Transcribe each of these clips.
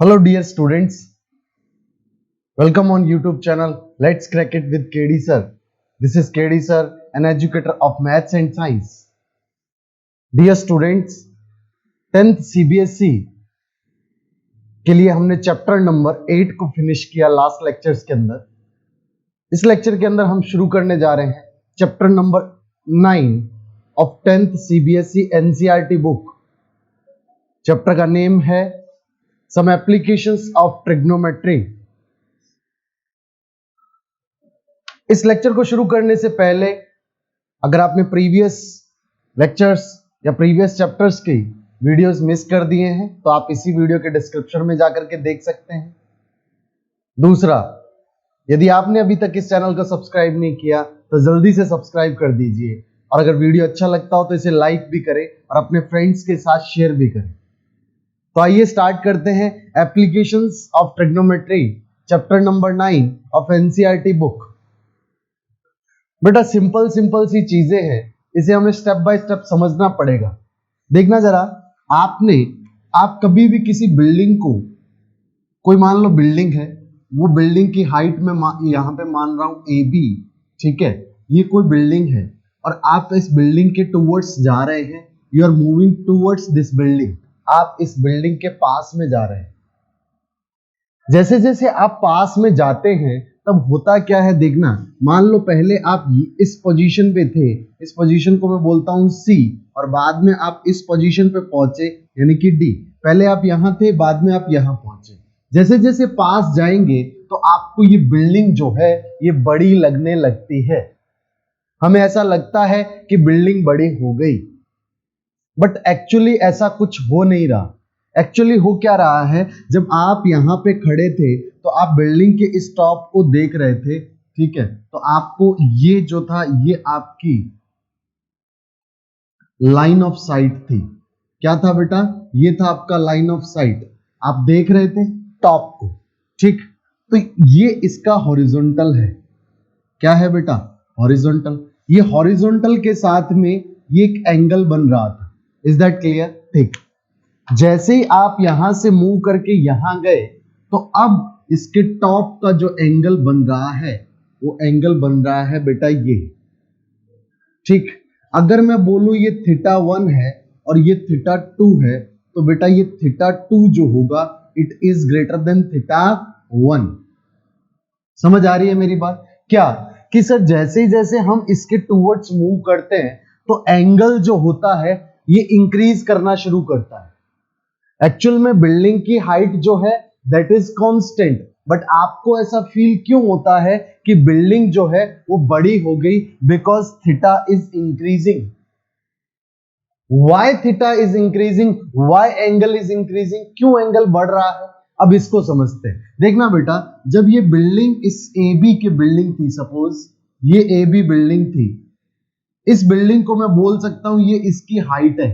Hello dear students, welcome on YouTube channel Let's Crack It with KD Sir. This is KD Sir, an educator of Maths and Science. Dear students, 10th CBSE के लिए हमने chapter number 8 को finish किया last lectures के अंदर। इस lecture के अंदर हम शुरू करने जा रहे हैं chapter number 9 of 10th CBSE NCERT book. Chapter का नेम है Some applications of trigonometry। इस लेक्चर को शुरू करने से पहले अगर आपने प्रीवियस लेक्चर्स या प्रीवियस चैप्टर्स की वीडियोस मिस कर दिए हैं तो आप इसी वीडियो के डिस्क्रिप्शन में जाकर के देख सकते हैं। दूसरा, यदि आपने अभी तक इस चैनल को सब्सक्राइब नहीं किया तो जल्दी से सब्सक्राइब कर दीजिए, और अगर वीडियो अच्छा लगता हो तो इसे लाइक भी करें और अपने फ्रेंड्स के साथ शेयर भी करें। तो आइए स्टार्ट करते हैं applications of trigonometry chapter number 9 of NCERT book. बेटा सिंपल सी चीजें हैं, इसे हमें स्टेप बाय स्टेप समझना पड़ेगा। देखना जरा, आप कभी भी किसी बिल्डिंग को, कोई मान लो बिल्डिंग है, वो बिल्डिंग की हाइट में यहां पे मान रहा हूं AB, ठीक है, ये कोई बिल्डिंग है और आप इस बिल्डिंग के टुवर्ड्स जा रहे हैं। You are moving towards this building, आप इस बिल्डिंग के पास में जा रहे हैं। जैसे जैसे आप पास में जाते हैं तब होता क्या है देखना। मान लो पहले आप इस पोजीशन पे थे, इस पोजीशन को मैं बोलता हूं C, और बाद में आप इस पोजीशन पे पहुंचे यानी कि D। पहले आप यहां थे, बाद में आप यहां पहुंचे। जैसे जैसे पास जाएंगे तो आपको ये बिल्डिंग जो है ये बड़ी लगने लगती है। हमें ऐसा लगता है कि बिल्डिंग बड़ी हो गई, बट एक्चुअली ऐसा कुछ हो नहीं रहा। एक्चुअली हो क्या रहा है, जब आप यहां पे खड़े थे तो आप बिल्डिंग के इस टॉप को देख रहे थे, ठीक है, तो आपको ये जो था ये आपकी लाइन ऑफ साइट थी। क्या था बेटा? ये था आपका लाइन ऑफ साइट, आप देख रहे थे टॉप को, ठीक। तो ये इसका हॉरिजॉन्टल है। क्या है बेटा? हॉरिजॉन्टल। ये हॉरिजॉन्टल के साथ में ये एक एंगल बन रहा था। Is that clear? ठीक। जैसे ही आप यहां से मूव करके यहां गए तो अब इसके टॉप का जो एंगल बन रहा है वो एंगल बन रहा है बेटा ये, ठीक। अगर मैं बोलूं ये θ1 है और ये θ2 है तो बेटा ये θ2 जो होगा इट इज ग्रेटर देन θ1। समझ आ रही है मेरी बात? क्या कि सर जैसे जैसे हम इसके टूवर्ड्स मूव करते हैं तो एंगल जो होता है ये इंक्रीज करना शुरू करता है। एक्चुअल में बिल्डिंग की हाइट जो है दैट इज कांस्टेंट, बट आपको ऐसा फील क्यों होता है कि बिल्डिंग जो है वो बड़ी हो गई? Because theta is increasing. Why theta is increasing? Why angle is increasing? क्यों एंगल बढ़ रहा है? अब इसको समझते हैं। देखना बेटा, जब ये बिल्डिंग इस AB की बिल्डिंग थी, सपोज ये AB बिल्डिंग थी, इस बिल्डिंग को मैं बोल सकता हूं ये इसकी हाइट है।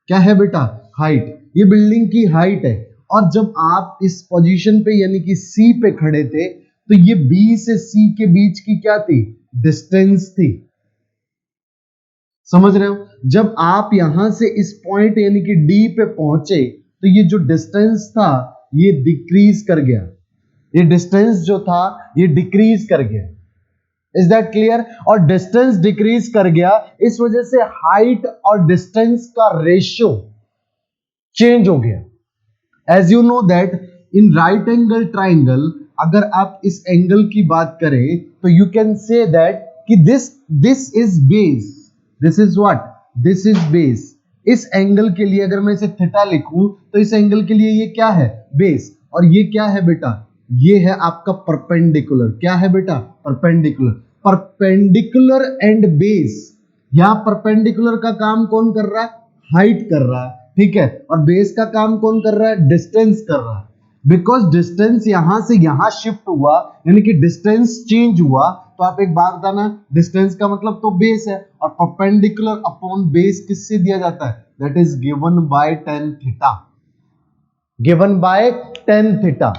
क्या है बेटा? हाइट। ये बिल्डिंग की हाइट है। और जब आप इस पोजीशन पे यानी कि C पे खड़े थे तो ये B से C के बीच की क्या थी? डिस्टेंस थी। समझ रहे हो? जब आप यहां से इस पॉइंट यानी कि D पे पहुंचे तो ये जो डिस्टेंस था ये डिक्रीज कर गया। ये डिस्टेंस जो था ये डिक्रीज कर गया। Is that clear? और डिस्टेंस डिक्रीज कर गया, इस वजह से हाइट और डिस्टेंस का रेशियो चेंज हो गया। As you know that in right angle triangle, अगर आप इस एंगल की बात करें तो यू कैन से दैट कि this is base, this is what? This is base. इस एंगल के लिए अगर मैं इसे थीटा लिखूं तो इस एंगल के लिए ये क्या है? बेस। और ये क्या है बेटा? ये है आपका परपेंडिकुलर। क्या है बेटा? परपेंडिकुलर। परपेंडिकुलर एंड बेस, यहां परपेंडिकुलर का काम कौन कर रहा है? हाइट कर रहा है, ठीक है, और बेस का काम कौन कर रहा है? डिस्टेंस कर रहा है। बिकॉज डिस्टेंस यहां से यहां शिफ्ट हुआ यानी कि डिस्टेंस चेंज हुआ, तो आप एक बात बताना, डिस्टेंस का मतलब तो बेस है, और परपेंडिकुलर अपॉन बेस किससे दिया जाता है? That is given bye tan theta. Given by tan theta.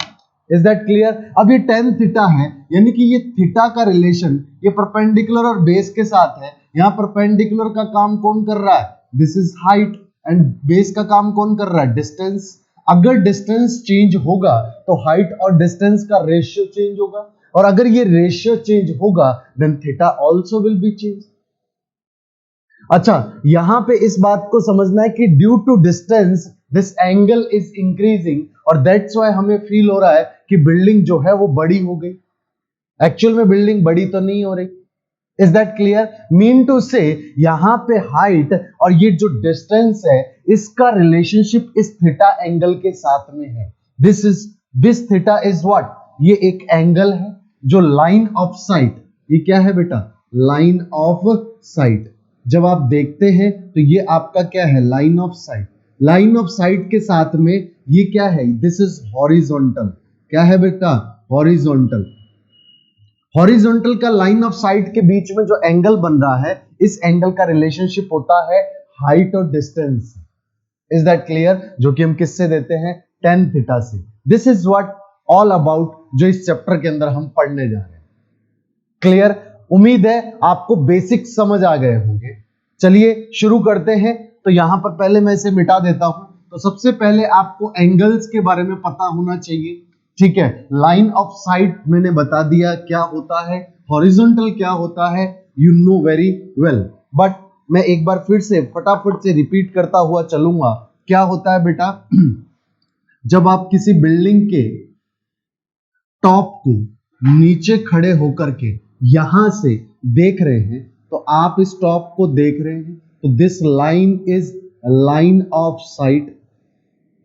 Is that clear? अब ये tan थीटा है यानी कि ये थीटा का रिलेशन ये परपेंडिकुलर और बेस के साथ है। यहां परपेंडिकुलर का काम कौन कर रहा है? This is height, and base का काम कौन कर रहा है? डिस्टेंस। अगर डिस्टेंस चेंज होगा तो हाइट और डिस्टेंस का रेशियो चेंज होगा, और अगर ये रेशियो चेंज होगा then theta also will be change. अच्छा, यहां पे इस बात को समझना है कि due to distance this angle is increasing, और दैट्स व्हाई हमें फील हो रहा है कि बिल्डिंग जो है वो बड़ी हो गई। एक्चुअल में बिल्डिंग बड़ी तो नहीं हो रही। Is that clear? Mean to say यहां पे हाइट और ये जो डिस्टेंस है इसका रिलेशनशिप इस थीटा एंगल के साथ में है। This theta is what? ये एक एंगल है जो लाइन ऑफ साइट, ये क्या है बेटा? Line of site. जब आप देखते हैं तो ये आपका क्या है? Line of site. Line of site के साथ में ये क्या है? This is horizontal. क्या है बेटा? हॉरिजॉन्टल। हॉरिजॉन्टल का लाइन ऑफ साइट के बीच में जो एंगल बन रहा है, इस एंगल का रिलेशनशिप होता है हाइट और डिस्टेंस। Is that clear? जो कि हम किससे देते हैं? tan थीटा से। This is what all about जो इस चैप्टर के अंदर हम पढ़ने जा रहे हैं। क्लियर? उम्मीद है आपको बेसिक समझ आ गए होंगे। चलिए शुरू करते हैं। तो यहां पर पहले मैं इसे मिटा देता हूं। तो सबसे पहले आपको एंगल्स के बारे में पता होना चाहिए। ठीक है, लाइन ऑफ साइट मैंने बता दिया क्या होता है, हॉरिजॉन्टल क्या होता है, you know very well. But मैं एक बार फिर से फटाफट से रिपीट करता हुआ चलूंगा। क्या होता है बेटा? जब आप किसी बिल्डिंग के टॉप को नीचे खड़े होकर के यहां से देख रहे हैं, तो आप इस टॉप को देख रहे हैं, तो this line is line of site.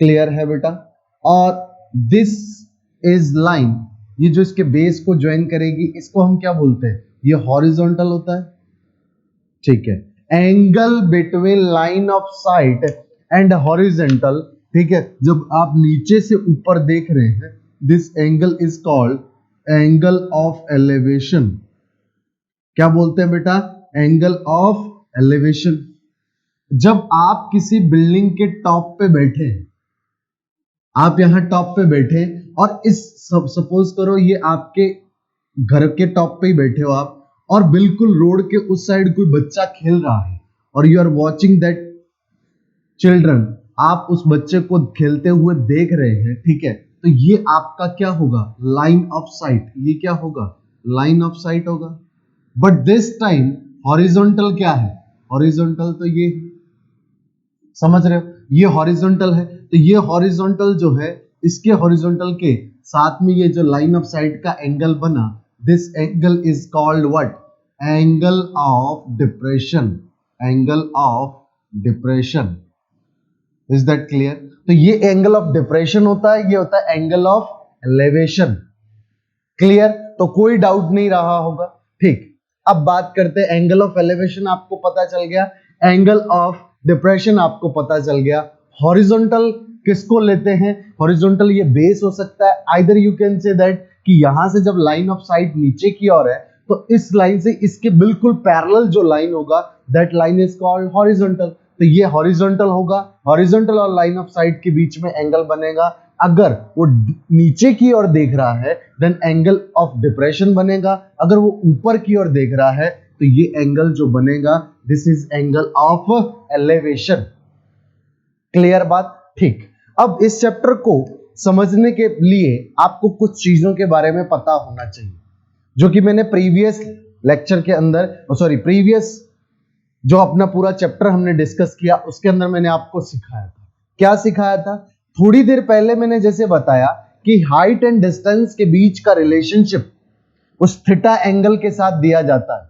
Clear है बेटा? और दिस इज लाइन, ये जो इसके बेस को ज्वाइन करेगी, इसको हम क्या बोलते हैं? ये हॉरिजॉन्टल होता है। ठीक है, angle between line of site and horizontal. ठीक है, जब आप नीचे से ऊपर देख रहे हैं, this angle is called angle of elevation. क्या बोलते हैं बेटा? Angle of elevation. जब आप किसी बिल्डिंग के टॉप पे बैठे, आप यहां टॉप पे बैठे और इस सपोज करो ये आपके घर के टॉप पे ही बैठे हो आप, और बिल्कुल रोड के उस साइड कोई बच्चा खेल रहा है और you are watching that children, आप उस बच्चे को खेलते हुए देख रहे हैं। ठीक है, तो ये आपका क्या होगा? Line of site. ये क्या होगा? लाइन ऑफ साइट होगा। बट दिस टाइम हॉरिजॉन्टल क्या है? हॉरिजॉन्टल तो ये, समझ रहे हो? ये हॉरिजॉन्टल है, तो ये हॉरिजॉन्टल जो है, इसके हॉरिजॉन्टल के साथ में ये जो लाइन ऑफ साइट का एंगल बना, this angle is called what? Angle of depression. Angle of depression. Is that clear? तो ये एंगल ऑफ डिप्रेशन होता है, ये होता है एंगल ऑफ एलिवेशन। क्लियर? तो कोई डाउट नहीं रहा होगा। ठीक, अब बात करते हैं एंगल ऑफ एलिवेशन आपको पता चल गया, एंगल ऑफ डिप्रेशन आपको पता चल गया। हॉरिजॉन्टल किसको लेते हैं? हॉरिजॉन्टल ये बेस हो सकता है। Either you can say that कि यहां से जब लाइन ऑफ साइट नीचे की ओर है, तो इस लाइन से इसके बिल्कुल पैरेलल जो लाइन होगा, that line is called horizontal. तो ये हॉरिजॉन्टल होगा। हॉरिजॉन्टल और लाइन ऑफ साइट के बीच में एंगल बनेगा। अगर वो नीचे की ओर देख रहा है देन एंगल ऑफ डिप्रेशन बनेगा। अगर वो ऊपर की ओर देख रहा है तो ये एंगल जो बनेगा, this is angle of elevation. Clear बात? ठीक, अब इस चैप्टर को समझने के लिए आपको कुछ चीजों के बारे में पता होना चाहिए, जो कि मैंने प्रीवियस लेक्चर के अंदर, प्रीवियस जो अपना पूरा चैप्टर हमने डिस्कस किया उसके अंदर मैंने आपको सिखाया था। क्या सिखाया था? थोड़ी देर पहले मैंने जैसे बताया कि हाइट एंड डिस्टेंस के बीच का रिलेशनशिप उस थीटा एंगल के साथ दिया जाता है।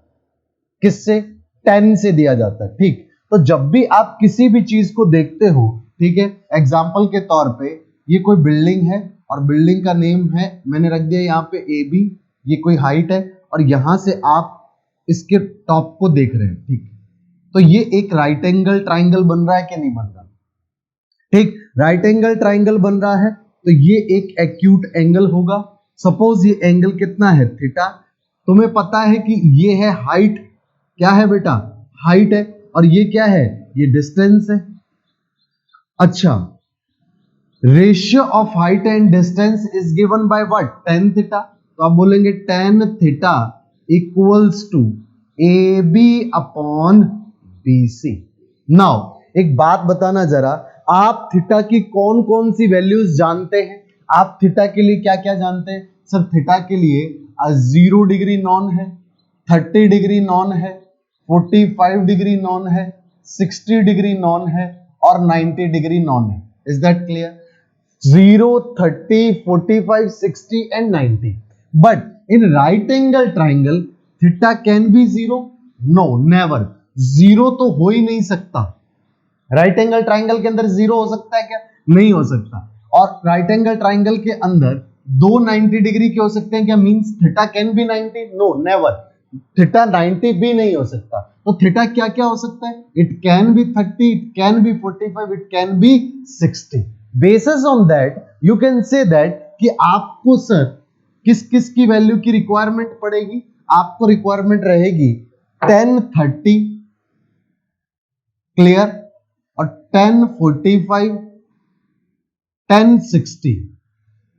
किससे? tan से दिया जाता है। ठीक, तो जब भी आप किसी भी चीज को देखते हो, ठीक है, एग्जाम्पल के तौर पे ये कोई बिल्डिंग है और बिल्डिंग का नेम है, मैंने रख दिया यहाँ पे AB, ये कोई हाइट है और यहां से आप इसके टॉप को देख रहे हैं। ठीक, तो ये एक राइट एंगल ट्राइंगल बन रहा है कि नहीं बन रहा? ठीक, राइट एंगल ट्राइंगल बन रहा है, तो ये एक एक्यूट एंगल होगा। सपोज ये एंगल कितना है? थीटा। तुम्हें पता है कि ये है हाइट। क्या है बेटा? हाइट है। और ये क्या है? ये डिस्टेंस है। अच्छा, ratio of height and distance is given by what? tan theta. तो आप बोलेंगे tan theta equals to AB upon BC। Now एक बात बताना जरा, आप थीटा की कौन कौन सी वैल्यूज जानते हैं? आप थीटा के लिए क्या क्या जानते हैं? सर थीटा के लिए 0 डिग्री नॉन है, 30 डिग्री नॉन है, 45 डिग्री नॉन है, 60 डिग्री नॉन है और 90 डिग्री नॉन है। Is that clear? 0, 30, 45, 60 and 90. But in right angle triangle, theta can be 0? No, never. 0 तो हो ही नहीं सकता। राइट एंगल ट्राइंगल के अंदर 0 हो सकता है क्या? नहीं हो सकता। और राइट एंगल ट्राइंगल के अंदर दो 90 डिग्री के हो सकते हैं क्या? Means theta can be 90? No, never. Theta 90 भी नहीं हो सकता। तो थीटा क्या क्या हो सकता है? It can be 30, it can be 45, it can be 60। Basis on that you can say that कि आपको सर किस किस की वैल्यू की रिक्वायरमेंट पड़ेगी? आपको रिक्वायरमेंट रहेगी 10, 30, क्लियर, और 10, 45, 10, 60।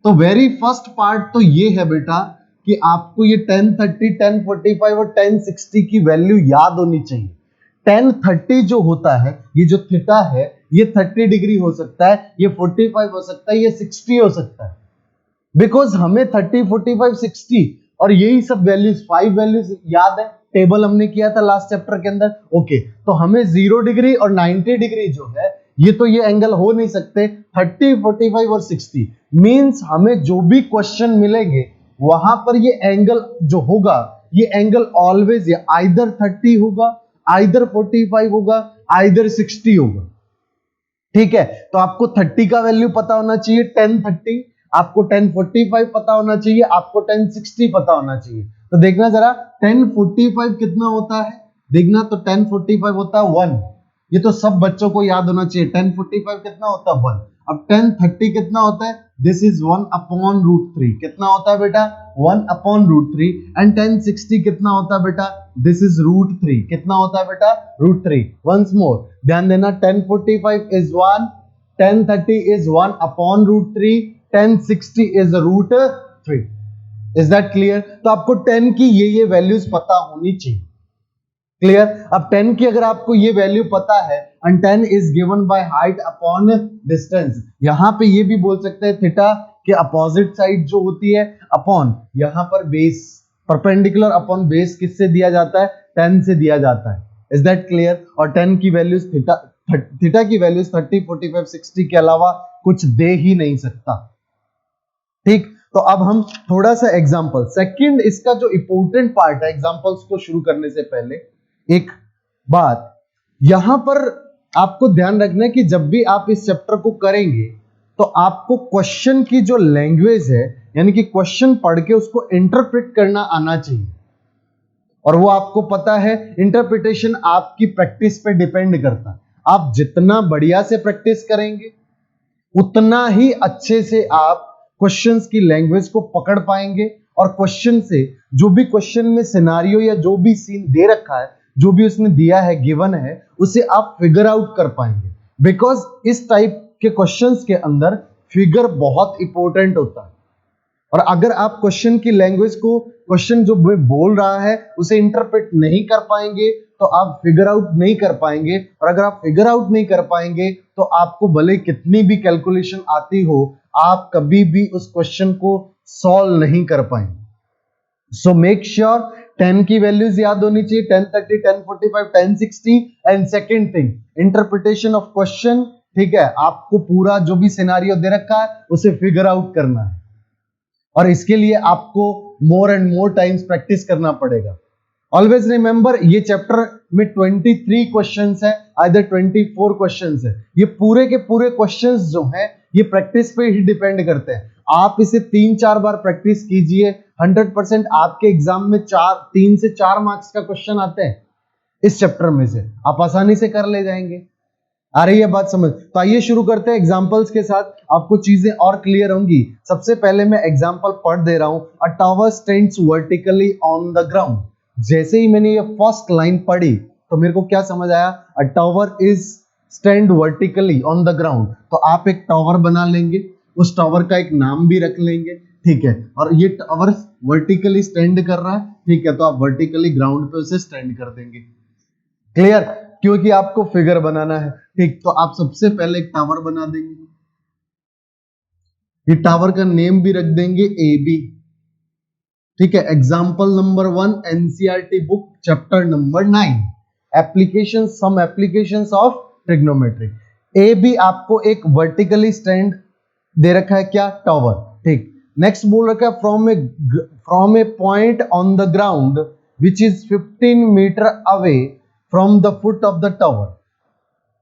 तो वेरी फर्स्ट पार्ट तो ये है बेटा कि आपको ये 10, 30, 10, 45 और 10, 60 की वैल्यू याद होनी चाहिए। 10, 30 जो होता है, ये जो थीटा है, ये 30 डिग्री हो सकता है, ये 45 हो सकता है, ये 60 हो सकता है। बिकॉज हमें 30, 45, 60 और यही सब वैल्यूज 5 वैल्यूज याद है, टेबल हमने किया था लास्ट चैप्टर के अंदर। ओके, तो हमें 0 डिग्री और 90 डिग्री जो है, ये तो ये एंगल हो नहीं सकते। 30, 45 और 60 मींस हमें जो भी क्वेश्चन मिलेंगे वहां पर ये एंगल जो होगा, ये एंगल ऑलवेज आइदर 30 होगा, आइदर 45 होगा, आइदर 60 होगा। ठीक है, तो आपको 30 का वैल्यू पता होना चाहिए 10, 30, आपको 10, 45 पता होना चाहिए, आपको 10, 60 पता होना चाहिए। तो देखना जरा 10, 45 कितना होता है, देखना। तो 10, 45 होता है 1। ये तो सब बच्चों को याद होना चाहिए। 10, 45 कितना होता है 1। अब 10, 30 कितना होता है? This is 1 upon root 3। कितना होता है बेटा? 1 अपॉन रूट 3। एंड 10, 60 कितना होता है बेटा? This is root 3। कितना होता है बेटा? रूट 3। वंस मोर ध्यान देना, 10, 45 is 1, 10, 30 is 1 upon root 3, 10, 60 is root 3। Is that clear? तो आपको 10 की ये वैल्यूज पता होनी चाहिए। क्लियर? अब 10 की अगर आपको ये वैल्यू पता है, and 10 is given by height upon distance, यहां पे ये भी बोल सकते हैं थीटा के अपोजिट साइड जो होती है अपॉन यहां पर बेस, परपेंडिकुलर अपॉन बेस किससे दिया जाता है? 10 से दिया जाता है। Is that clear? और 10 की वैल्यूज थीटा की वैल्यूज 30, 45, 60 के अलावा कुछ दे ही नहीं सकता। ठीक, तो अब हम थोड़ा सा एग्जांपल, सेकंड इसका जो इंपॉर्टेंट पार्ट है एग्जांपल्स को शुरू करने से पहले एक बात यहां पर आपको ध्यान रखना है कि जब भी आप इस चैप्टर को करेंगे तो आपको क्वेश्चन की जो लैंग्वेज है, यानी कि क्वेश्चन पढ़ के उसको इंटरप्रेट करना आना चाहिए। और वो आपको पता है, इंटरप्रिटेशन आपकी प्रैक्टिस पे डिपेंड करता है। आप जितना बढ़िया से प्रैक्टिस करेंगे उतना ही अच्छे से आप क्वेश्चंस की लैंग्वेज को पकड़ पाएंगे, और क्वेश्चन से जो भी क्वेश्चन में सिनारियो या जो भी सीन दे रखा है, जो भी उसने दिया है, गिवन है, उसे आप फिगर आउट कर पाएंगे। बिकॉज इस टाइप के क्वेश्चंस के अंदर फिगर बहुत इंपॉर्टेंट होता है। और अगर आप क्वेश्चन की लैंग्वेज को, क्वेश्चन जो बोल रहा है उसे इंटरप्रेट नहीं कर पाएंगे तो आप फिगर आउट नहीं कर पाएंगे। और अगर आप फिगर आउट नहीं कर पाएंगे तो आपको भले कितनी भी कैलकुलेशन आती हो, आप कभी भी उस क्वेश्चन को सॉल्व नहीं कर पाएंगे। सो मेक श्योर 10 की वैल्यूज याद होनी चाहिए, 10, 30, 10, 45, 10, 60। And second thing, interpretation of question. ठीक है, आपको पूरा जो भी सिनारियो दे रखा है उसे फिगर आउट करना है, और इसके लिए आपको more and more times practice करना पड़ेगा। ऑलवेज रिमेंबर, ये चैप्टर में 23 क्वेश्चंस है, आइदर 24 क्वेश्चंस है। ये पूरे के पूरे क्वेश्चंस जो हैं ये प्रैक्टिस पे ही डिपेंड करते हैं। आप इसे 3-4 बार प्रैक्टिस कीजिए, 100% आपके एग्जाम में 3 से 4 मार्क्स का क्वेश्चन आते हैं इस चैप्टर में से, आप आसानी से कर ले जाएंगे। आ रही है बात समझ? तो आइए शुरू करते हैं एग्जांपल्स के साथ, आपको चीजें और क्लियर होंगी। सबसे पहले मैं एग्जांपल पढ़ दे रहा हूं। अ tower stands vertically on the ground. जैसे ही मैंने ये फर्स्ट लाइन पढ़ी तो मेरे को क्या समझ आया? अ tower is stand vertically on the ground. तो आप एक टावर बना लेंगे, उस टावर का एक नाम भी रख लेंगे। ठीक है, और ये टावर वर्टिकली स्टैंड कर रहा है। ठीक है, तो आप वर्टिकली ग्राउंड पे उसे स्टैंड कर देंगे। क्लियर? क्योंकि आपको फिगर बनाना है। ठीक, तो आप सबसे पहले एक टावर बना देंगे, ये टावर का नेम भी रख देंगे AB। ठीक है, example number 1 NCERT book chapter number 9 application, some applications of trigonometry. AB आपको एक वर्टिकली स्टैंड दे रखा है, क्या, टावर। ठीक, नेक्स्ट बोल रखा है from a point on the ground which is 15 metre away from the foot of the tower.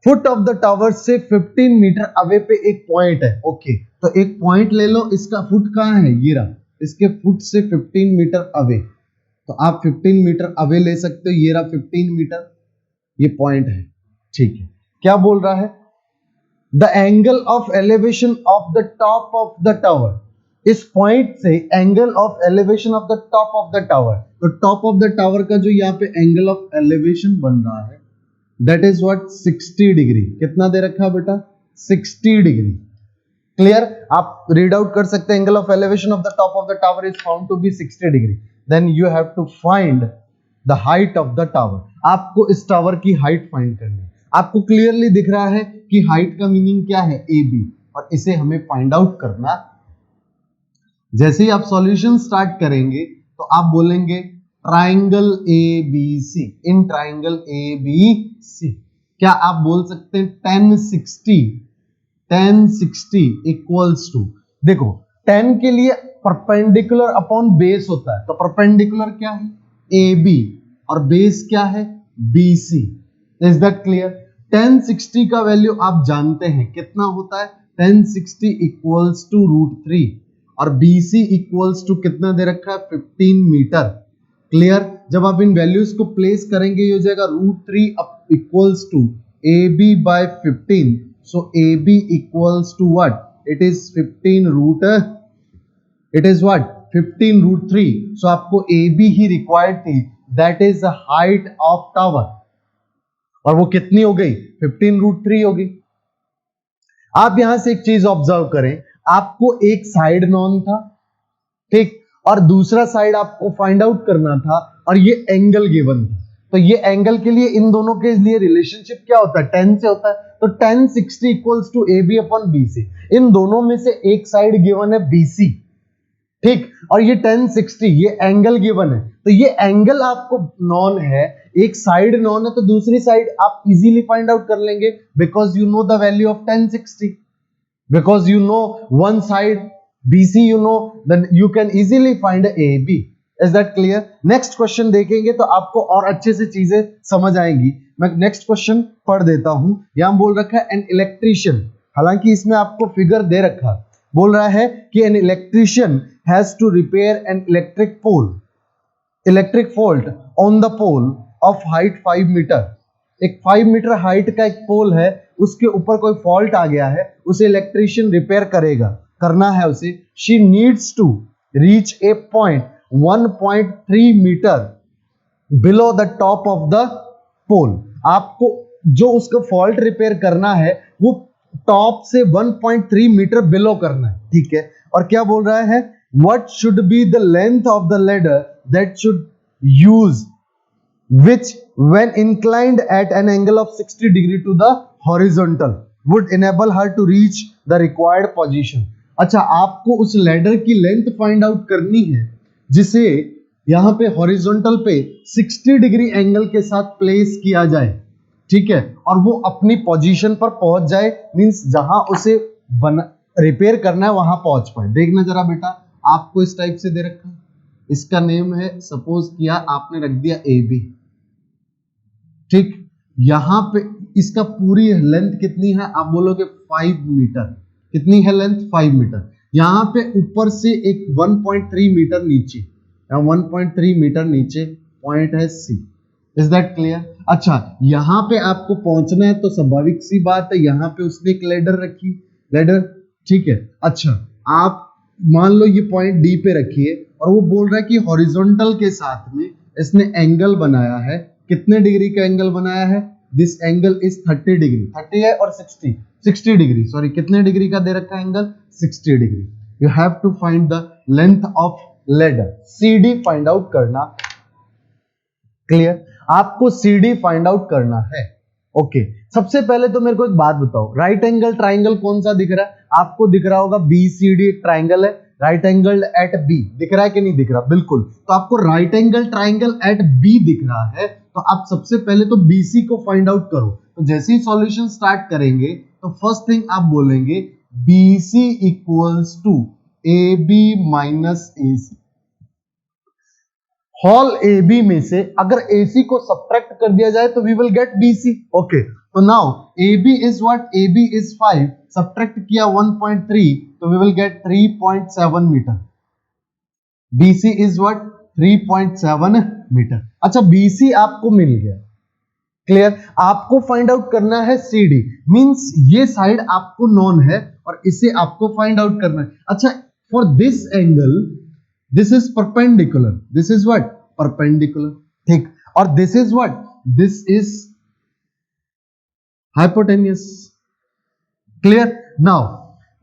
Foot of the tower से 15 मीटर अवे पे एक पॉइंट है। ओके, तो एक पॉइंट ले लो, इसका फुट कहां है, ये रहा, इसके फुट से 15 मीटर अवे, तो आप 15 मीटर अवे ले सकते हो, ये रहा 15 मीटर, ये पॉइंट है। ठीक है, क्या बोल रहा है, the angle of elevation of the top of the tower, इस पॉइंट से angle of elevation of the top of the tower, तो टॉप ऑफ द टावर का जो यहाँ पे एंगल ऑफ एलिवेशन बन रहा है दैट इज व्हाट 60 डिग्री। कितना दे रखा है बेटा, 60 डिग्री। क्लियर, आप रीड आउट कर सकते हैं, angle of elevation of the top of the tower is found to be 60 degree. Then you have to find the height of the tower. आपको इस टावर की हाइट फाइंड करनी है। आपको क्लियरली दिख रहा है कि हाइट का मीनिंग क्या है, AB, और इसे हमें फाइंड आउट करना। जैसे ही आप सॉल्यूशन स्टार्ट करेंगे तो आप बोलेंगे triangle ABC, in triangle ABC क्या आप बोल सकते हैं 10 60 इक्वल्स टू, देखो 10 के लिए परपेंडिकुलर अपॉन बेस होता है, तो परपेंडिकुलर क्या है, AB, और बेस क्या है, BC। Is that clear? 10 60 का वैल्यू आप जानते हैं कितना होता है, 10 60 इक्वल्स टू √3, और BC इक्वल्स टू कितना दे रखा है, 15 मीटर। क्लियर, जब आप इन वैल्यूज को प्लेस करेंगे ये हो जाएगा √3 equals to AB by 15, so AB equals to what, it is 15 √3, so आपको AB ही रिक्वायर्ड थी, that is the height of tower, और वो कितनी हो गई, 15 √3 हो गई। आप यहां से एक चीज ऑब्जर्व करें, आपको एक साइड नॉन था, ठीक, और दूसरा साइड आपको फाइंड आउट करना था, और ये एंगल गिवन था। तो ये एंगल के लिए इन दोनों के लिए रिलेशनशिप क्या होता है, 10 से होता है, तो 10 60 equals to AB upon BC। इन दोनों में से एक साइड गिवन है BC, ठीक, और ये 10 60 ये एंगल गिवन है, तो ये एंगल आपको नॉन है, एक साइड नॉन है, तो दूसरी साइड आप इजीली फाइंड आउट कर लेंगे, because you know the value of 10 60, because you know one side BC, you know, then you can easily find AB. Is that clear? Next question देखेंगे तो आपको और अच्छे से चीजें समझ आएंगी। मैं नेक्स्ट क्वेश्चन पढ़ देता हूं। यहां बोल रखा है एन इलेक्ट्रिशियन, हालांकि इसमें आपको फिगर दे रखा, बोल रहा है कि an electrician has to repair an electric fault on the pole of height 5 metre. एक 5 मीटर हाइट का एक पोल है, उसके ऊपर कोई फॉल्ट आ गया है, उसे इलेक्ट्रिशियन रिपेयर करना है उसे। She needs to reach a point 1.3 metre below the top of the pole. आपको जो उसका फॉल्ट रिपेयर करना है वो टॉप से 1.3 मीटर बिलो करना है, ठीक है। और क्या बोल रहा है, what should be the length of the ladder that should use which when inclined at an angle of 60 degree to the horizontal would enable her to reach the required position। अच्छा, आपको उस लेडर की length find out करनी है जिसे यहां पे horizontal पे 60 डिग्री एंगल के साथ प्लेस किया जाए, ठीक है, और वो अपनी पोजीशन पर पहुंच जाए, मींस जहां उसे रिपेयर करना है वहां पहुंच पाए। देखना जरा बेटा, आपको इस टाइप से दे रखा है, इसका नेम है, सपोज किया आपने रख दिया AB, ठीक, यहां पे इसका पूरी लेंथ कितनी है, आप बोलोगे 5 मीटर। कितनी है लेंथ, 5 मीटर। यहां पे ऊपर से एक 1.3 मीटर नीचे, 1.3 मीटर नीचे पॉइंट है C। Is that clear? अच्छा, यहां पे आपको पहुंचना है तो स्वाभाविक सी बात है, यहां पे उसने एक लेडर रखी, लेडर, ठीक है। अच्छा, आप मान लो ये पॉइंट D पे रखिए, और वो बोल रहा है कि हॉरिजॉन्टल के साथ में इसने एंगल बनाया है। कितने डिग्री का एंगल बनाया है, दिस एंगल इज 30 डिग्री, 30 है और 60 डिग्री, सॉरी, कितने डिग्री का दे रखा है angle, 60 degree. You have to find the length of ladder, CD find out करना। क्लियर? आपको CD फाइंड आउट करना है। ओके सबसे पहले तो मेरे को एक बात बताओ, राइट एंगल ट्राइंगल कौन सा दिख रहा है? आपको दिख रहा होगा BCD एक ट्राइंगल है, राइट एंगल एट बी दिख रहा है कि नहीं दिख रहा? बिल्कुल। तो आपको right angle triangle at B दिख रहा है, तो आप सबसे पहले तो BC को फाइंड आउट करो। तो जैसे ही सॉल्यूशन स्टार्ट करेंगे तो फर्स्ट थिंग आप बोलेंगे BC equals to AB minus AC। Whole AB में से अगर AC को सब्ट्रैक्ट कर दिया जाए तो we will get BC। Okay तो now AB is what? AB is 5, subtract किया 1.3 तो we will get 3.7 metre. BC is what? 3.7 metre. अच्छा BC आपको मिल गया, क्लियर? आपको फाइंड आउट करना है CD, मींस ये साइड आपको नोन है और इसे आपको फाइंड आउट करना है। अच्छा for this angle this is perpendicular, this is what? Perpendicular, ठीक। और this is what? This is hypotenuse, clear? Now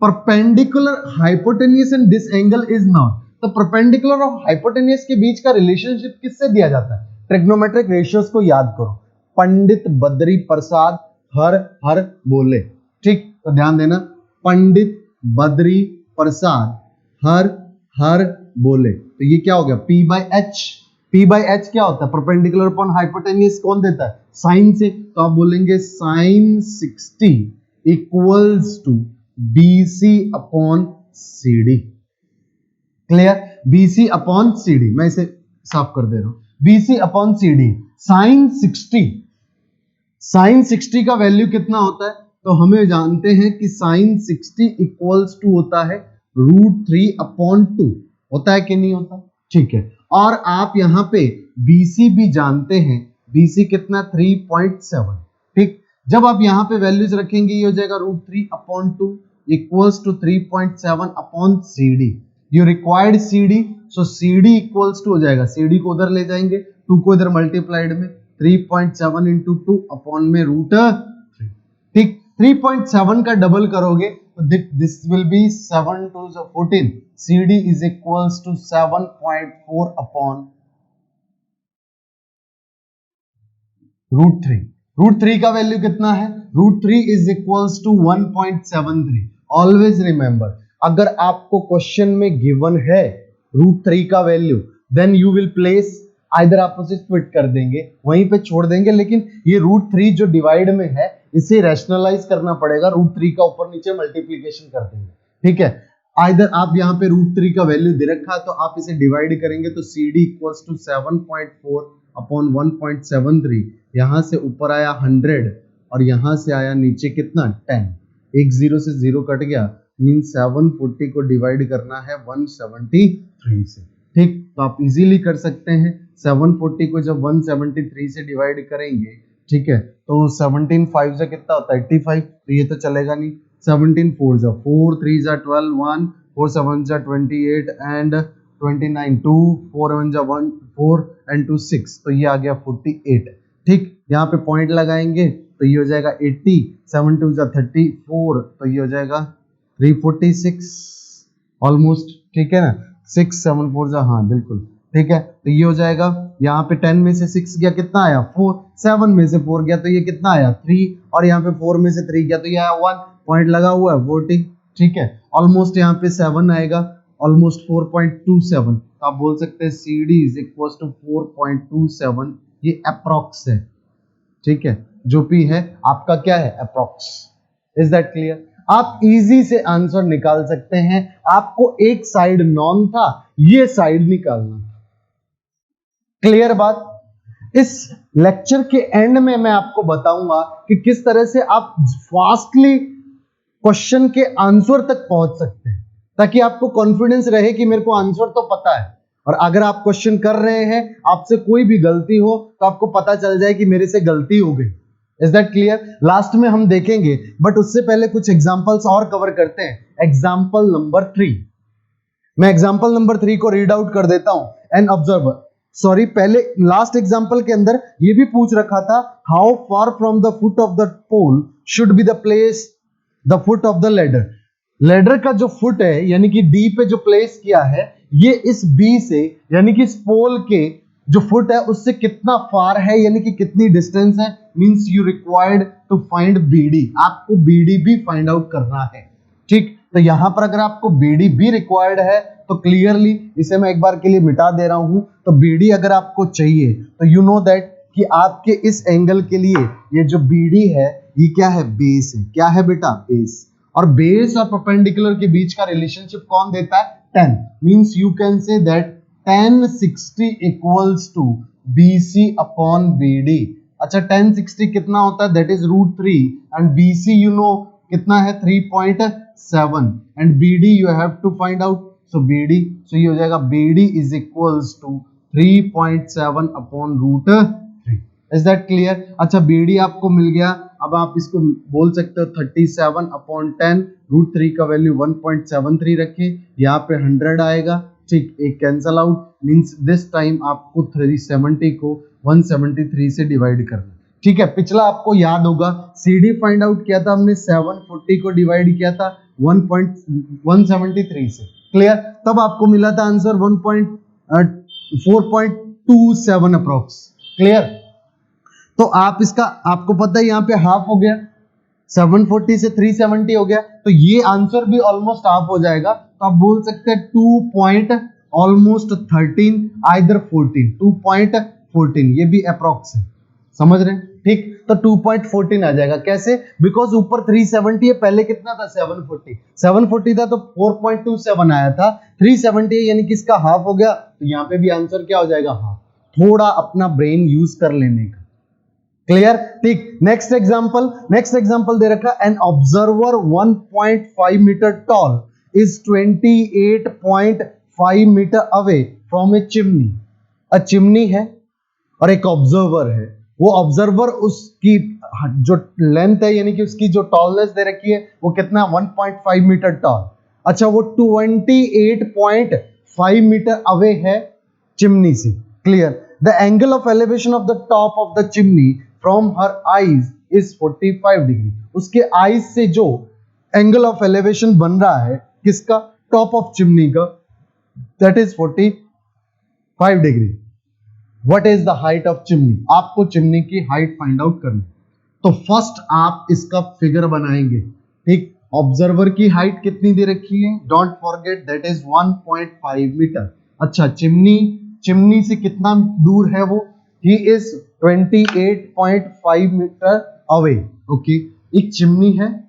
perpendicular, hypotenuse and this angle is not, तो perpendicular और hypotenuse के बीच का रिलेशनशिप किससे दिया जाता है? ट्रिग्नोमेट्रिक रेशियोज को याद करो, पंडित बद्री प्रसाद हर हर बोले, ठीक? तो ध्यान देना, पंडित बद्री प्रसाद हर हर बोले। तो ये क्या हो गया? P by H। P by H क्या होता है? परपेंडिकुलर अपॉन हाइपोटेन्यूज कौन देता है? साइन से। तो आप बोलेंगे sine 60 equals to BC upon CD। Clear? BC upon CD, मैं इसे साफ कर दे रहा हूं। BC upon CD, sine 60, sine 60 का वैल्यू कितना होता है? तो हमें जानते हैं कि साइन 60 इक्वल्स टू होता है √3 अपॉन 2, होता है कि नहीं होता? ठीक है। और आप यहां पे BC भी जानते हैं, BC कितना? 3.7, ठीक। जब आप यहां पे वैल्यूज रखेंगे ये हो जाएगा √3 upon 2 equals to 3.7 upon CD। You required CD, so CD equals to हो जाएगा, CD को उधर ले जाएंगे, 2 को इधर मल्टीप्लाइड में, 3.7 इंटू 2 अपॉन में √3, ठीक। 3.7 का डबल करोगे तो this will be 7 2 14, CD is equals to 7.4 upon √3। √3 का वैल्यू कितना है? √3 is equals to 1.73। Always remember, अगर आपको क्वेश्चन में गिवन है √3 का value, then you will place, either आप उसे स्प्लिट कर देंगे, वहीं पे छोड़ देंगे, लेकिन ये √3 जो डिवाइड में है इसे रैशनलाइज करना पड़ेगा, √3 का ऊपर नीचे मल्टीप्लीकेशन कर देंगे, ठीक है। आइदर आप यहाँ पे √3 का वैल्यू दे रखा तो आप इसे डिवाइड करेंगे तो CD इक्वल्स टू 7.4 अपॉन 1.73, यहां से ऊपर आया 100 और यहां से आया नीचे कितना? 10। एक 0 से 0 कट गया, मीन 740 को डिवाइड करना है 173 से, ठीक। तो आप इजीली कर सकते हैं, 740 को जब 173 से डिवाइड करेंगे, ठीक है, तो 17 5 से कितना होता है? 85। तो ये तो चलेगा नहीं, 17 4 जा 4 3 जा 12 1 4 7 जा 28 एंड 29 2 4 1 जा 1 4 एंड 2 6, तो ये आ गया 48, ठीक। यहाँ पे पॉइंट लगाएंगे तो ये हो जाएगा 80, 7 2 जा 34, तो ये हो जाएगा 346 ऑलमोस्ट, ठीक है ना। 6 7 4 जा, हाँ बिल्कुल ठीक है। तो ये हो जाएगा, यहाँ पे 10 में से 6 गया कितना आया? 4, 7 में से 4 गया तो ये कितना आया? 3, और यहाँ पे 4 में से 3 गया तो ये आया 1, पॉइंट लगा हुआ है 40, ठीक है। ऑलमोस्ट यहाँ पे 7 आएगा, ऑलमोस्ट 4.27, तो आप बोल सकते हैं CD इज इक्वल टू 4.27, ये अप्रॉक्स है, ठीक है। जो भी है आपका क्या है? अप्रॉक्स। Is that clear? आप इजी से आंसर निकाल सकते हैं, आपको एक साइड नॉन था, ये साइड निकालना था। क्लियर बात? इस लेक्चर के एंड में मैं आपको बताऊंगा कि किस तरह से आप फास्टली क्वेश्चन के आंसर तक पहुंच सकते हैं, ताकि आपको कॉन्फिडेंस रहे कि मेरे को आंसर तो पता है, और अगर आप क्वेश्चन कर रहे हैं, आपसे कोई भी गलती हो तो आपको पता चल जाए कि मेरे से गलती हो गई। Is that clear? लास्ट में हम देखेंगे, बट उससे पहले कुछ एग्जांपल्स और कवर करते हैं। एग्जांपल नंबर 3, मैं एग्जांपल नंबर 3 को रीड आउट कर देता हूं। एन ऑब्जर्वर, सॉरी, पहले लास्ट एग्जांपल के अंदर ये भी पूछ रखा था, how far from the foot of the pole should be the place the foot of the ladder. Ladder का जो फुट है, यानी कि D पे जो प्लेस किया है, ये इस B से, यानी कि इस पोल के जो फुट है उससे कितना फार है, यानी कि कितनी डिस्टेंस है, means you required to find BD, आपको बीडी भी फाइंड आउट करना है। ठीक, तो यहां पर अगर आपको बीडी भी रिक्वायर्ड है तो क्लियरली इसे मैं एक बार के लिए मिटा दे रहा हूं। तो बीडी अगर आपको चाहिए तो यू नो दैट कि आपके इस एंगल के लिए ये जो बीडी है ये क्या है, बेस है। क्या है बेटा, बेस। और बेस और परपेंडिकुलर के बीच का रिलेशनशिप कौन देता है, 10, means you can say that tan 60 equals to BC upon BD। अच्छा, tan 60 कितना होता है, that is √3 and BC you know कितना है, 3.7 and BD you have to find out. So BD, so ये हो जाएगा BD is equals to 3.7 upon √3। Is that clear? अच्छा, BD आपको मिल गया। अब आप इसको बोल सकते हो 37 अपॉन 10, √3 का वैल्यू 1.73 रखिए, यहाँ पे 100 आएगा। ठीक, एक cancel out, means this time आपको 370 को 173 से डिवाइड करना। ठीक है, पिछला आपको याद होगा CD फाइंड आउट किया था हमने, 740 को डिवाइड किया था 1.173 से। क्लियर? तब आपको मिला था आंसर 4.27 अप्रोक्स। क्लियर? तो आप इसका, आपको पता है यहाँ पे हाफ हो गया, 740 से 370 हो गया, तो ये आंसर भी ऑलमोस्ट हाफ हो जाएगा। तो आप बोल सकते हैं 2.13 आइदर 14, 2.14, ये भी अप्रोक्स है, समझ रहे हैं? ठीक, तो 2.14 आ जाएगा। कैसे? बिकॉज ऊपर 370 है, पहले कितना था, 740 था, तो 4.27 आया था, 370 यानी कि इसका हाफ हो गया, तो यहाँ पे भी आंसर क्या हो जाएगा, हाफ। थोड़ा अपना ब्रेन यूज कर लेने का। क्लियर? ठीक, नेक्स्ट एग्जांपल दे रखा, an observer 1.5 metre tall is 28.5 metre away from a chimney. A chimney है और एक ऑब्जर्वर है, वो ऑब्जर्वर उसकी जो लेंथ है यानी कि उसकी जो टॉलनेस दे रखी है वो कितना, 1.5 मीटर टॉल। अच्छा, वो 28.5 मीटर अवे है चिमनी से। Clear? The angle of elevation of the top of the chimney from her eyes is 45 degree. उसके आईज से जो एंगल ऑफ एलिवेशन बन रहा है किसका, टॉप ऑफ चिमनी का, that is 45 degree. What is the height of chimney? आपको chimney की हाइट फाइंड आउट करनी। तो फर्स्ट आप इसका फिगर बनाएंगे। ठीक, ऑब्जर्वर की हाइट कितनी दे रखी है, don't forget, that is 1.5 metre. अच्छा, चिमनी से कितना दूर है वो, he is 28.5 metre away. Okay, एक चिमनी है